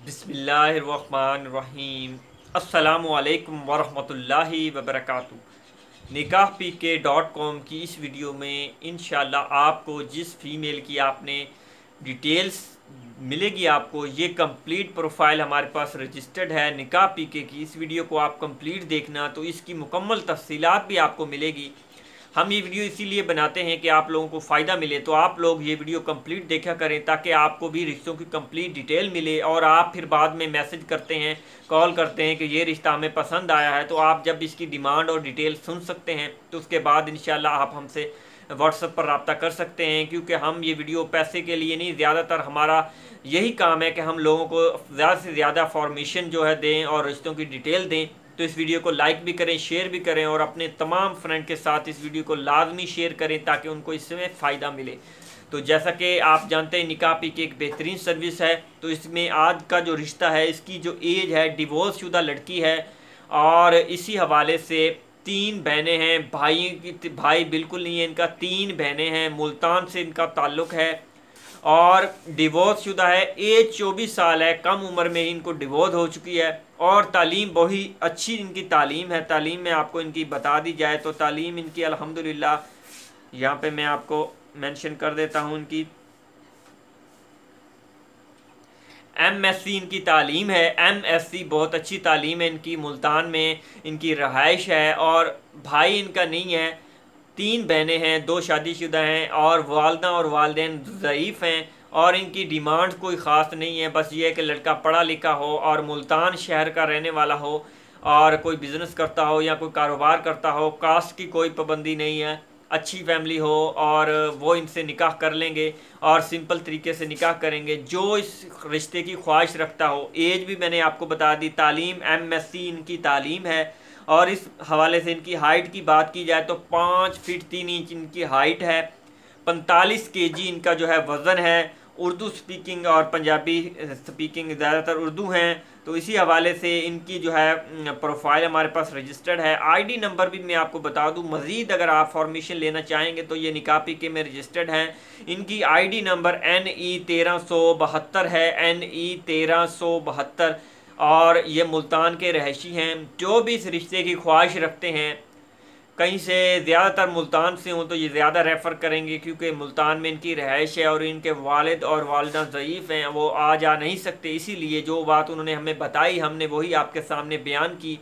बिस्मिल्लाहिर्रहमानिर्रहीम। अस्सलामुअलैकुम वरहमतुल्लाहि वबरकातुहू। nikahpk.com की इस वीडियो में इंशाल्लाह आपको जिस फ़ीमेल की आपने डिटेल्स मिलेगी, आपको ये कंप्लीट प्रोफाइल हमारे पास रजिस्टर्ड है निकाह पीके की। इस वीडियो को आप कंप्लीट देखना तो इसकी मुकम्मल तफसीलात भी आपको मिलेगी। हम ये वीडियो इसीलिए बनाते हैं कि आप लोगों को फ़ायदा मिले, तो आप लोग ये वीडियो कंप्लीट देखा करें ताकि आपको भी रिश्तों की कंप्लीट डिटेल मिले। और आप फिर बाद में मैसेज करते हैं, कॉल करते हैं कि ये रिश्ता हमें पसंद आया है, तो आप जब इसकी डिमांड और डिटेल सुन सकते हैं तो उसके बाद इंशाल्लाह आप हमसे व्हाट्सएप पर रब्ता कर सकते हैं। क्योंकि हम ये वीडियो पैसे के लिए नहीं, ज़्यादातर हमारा यही काम है कि हम लोगों को ज़्यादा से ज़्यादा फॉर्मेशन जो है दें और रिश्तों की डिटेल दें। तो इस वीडियो को लाइक भी करें, शेयर भी करें और अपने तमाम फ्रेंड के साथ इस वीडियो को लाजमी शेयर करें ताकि उनको इसमें फ़ायदा मिले। तो जैसा कि आप जानते हैं निकाह पीके एक बेहतरीन सर्विस है। तो इसमें आज का जो रिश्ता है, इसकी जो एज है, डिवोर्स शुदा लड़की है और इसी हवाले से 3 बहनें हैं। भाई बिल्कुल नहीं है इनका, 3 बहनें हैं। मुल्तान से इनका ताल्लुक़ है और डिवोर्स शुदा है। एज 24 साल है, कम उम्र में ही इनको डिवोर्स हो चुकी है। और तालीम बहुत अच्छी इनकी तालीम है। तालीम में आपको इनकी बता दी जाए तो तालीम इनकी अल्हम्दुलिल्लाह, यहाँ पे मैं आपको मेंशन कर देता हूँ, इनकी MSc इनकी तालीम है। MSc बहुत अच्छी तालीम है इनकी। मुल्तान में इनकी रहाइश है और भाई इनका नहीं है। 3 बहनें हैं, 2 शादीशुदा हैं और वालदा और वालदैन ज़ईफ़ हैं। और इनकी डिमांड कोई ख़ास नहीं है, बस ये है कि लड़का पढ़ा लिखा हो और मुल्तान शहर का रहने वाला हो और कोई बिज़नेस करता हो या कोई कारोबार करता हो। कास्ट की कोई पाबंदी नहीं है, अच्छी फैमिली हो और वो इनसे निकाह कर लेंगे और सिंपल तरीके से निकाह करेंगे जो इस रिश्ते की ख्वाहिश रखता हो। एज भी मैंने आपको बता दी। तालीम MSc इनकी तालीम है। और इस हवाले से इनकी हाइट की बात की जाए तो 5 फीट 3 इंच इनकी हाइट है। 45 kg इनका जो है वज़न है। उर्दू स्पीकिंग और पंजाबी स्पीकिंग, ज़्यादातर उर्दू हैं। तो इसी हवाले से इनकी जो है प्रोफाइल हमारे पास रजिस्टर्ड है। आईडी नंबर भी मैं आपको बता दूं, मज़ीद अगर आप फॉर्मेशन लेना चाहेंगे तो ये निकाह पीके में रजिस्टर्ड हैं। इनकी आईडी नंबर NE 1372 है, NE 1372। और ये मुल्तान के रहशी हैं। जो भी इस रिश्ते की ख्वाहिश रखते हैं, कहीं से ज़्यादातर मुल्तान से हों तो ये ज़्यादा रेफ़र करेंगे क्योंकि मुल्तान में इनकी रहाइश है और इनके वालिद और वालिदा ज़ईफ़ हैं, वो आ जा नहीं सकते। इसीलिए जो बात उन्होंने हमें बताई हमने वही आपके सामने बयान की।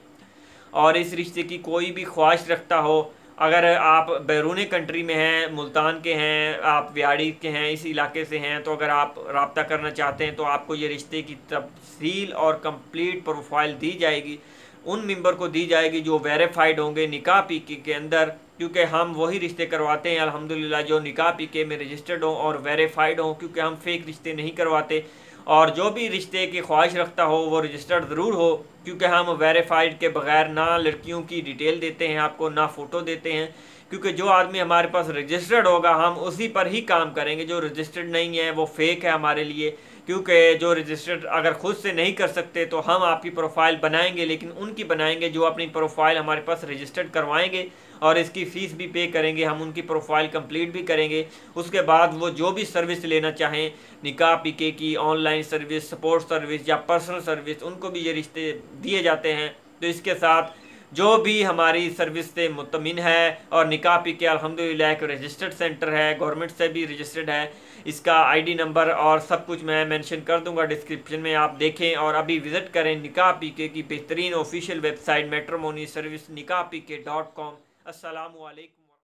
और इस रिश्ते की कोई भी ख्वाहिश रखता हो, अगर आप बैरून कंट्री में हैं, मुल्तान के हैं, आप व्याड़ी के हैं, इस इलाके से हैं, तो अगर आप रब्ता करना चाहते हैं तो आपको ये रिश्ते की तफसील और कंप्लीट प्रोफाइल दी जाएगी। उन मेंबर को दी जाएगी जो वेरीफाइड होंगे निकाह पीके के अंदर, क्योंकि हम वही रिश्ते करवाते हैं अल्हम्दुलिल्लाह जो निकाह पीके में रजिस्टर्ड हों और वेरीफाइड हों, क्योंकि हम फेक रिश्ते नहीं करवाते। और जो भी रिश्ते की ख्वाहिश रखता हो वो रजिस्टर्ड ज़रूर हो, क्योंकि हम वेरीफाइड के बगैर ना लड़कियों की डिटेल देते हैं आपको, ना फ़ोटो देते हैं। क्योंकि जो आदमी हमारे पास रजिस्टर्ड होगा हम उसी पर ही काम करेंगे, जो रजिस्टर्ड नहीं है वो फेक है हमारे लिए। क्योंकि जो रजिस्टर्ड अगर ख़ुद से नहीं कर सकते तो हम आपकी प्रोफाइल बनाएंगे, लेकिन उनकी बनाएंगे जो अपनी प्रोफाइल हमारे पास रजिस्टर्ड करवाएंगे और इसकी फ़ीस भी पे करेंगे। हम उनकी प्रोफाइल कंप्लीट भी करेंगे। उसके बाद वो जो भी सर्विस लेना चाहें, निकाह पीके की ऑनलाइन सर्विस, सपोर्ट सर्विस या पर्सनल सर्विस, उनको भी ये रिश्ते दिए जाते हैं। तो इसके साथ जो भी हमारी सर्विस से मुतमिन है और निकाह पीके अल्हम्दुलिल्लाह एक रजिस्टर्ड सेंटर है, गवर्नमेंट से भी रजिस्टर्ड है। इसका आईडी नंबर और सब कुछ मैं मेंशन कर दूंगा डिस्क्रिप्शन में, आप देखें और अभी विज़िट करें निकाह पीके की बेहतरीन official website matrimony service nikahpk.com। अस्सलामु अलैकुम।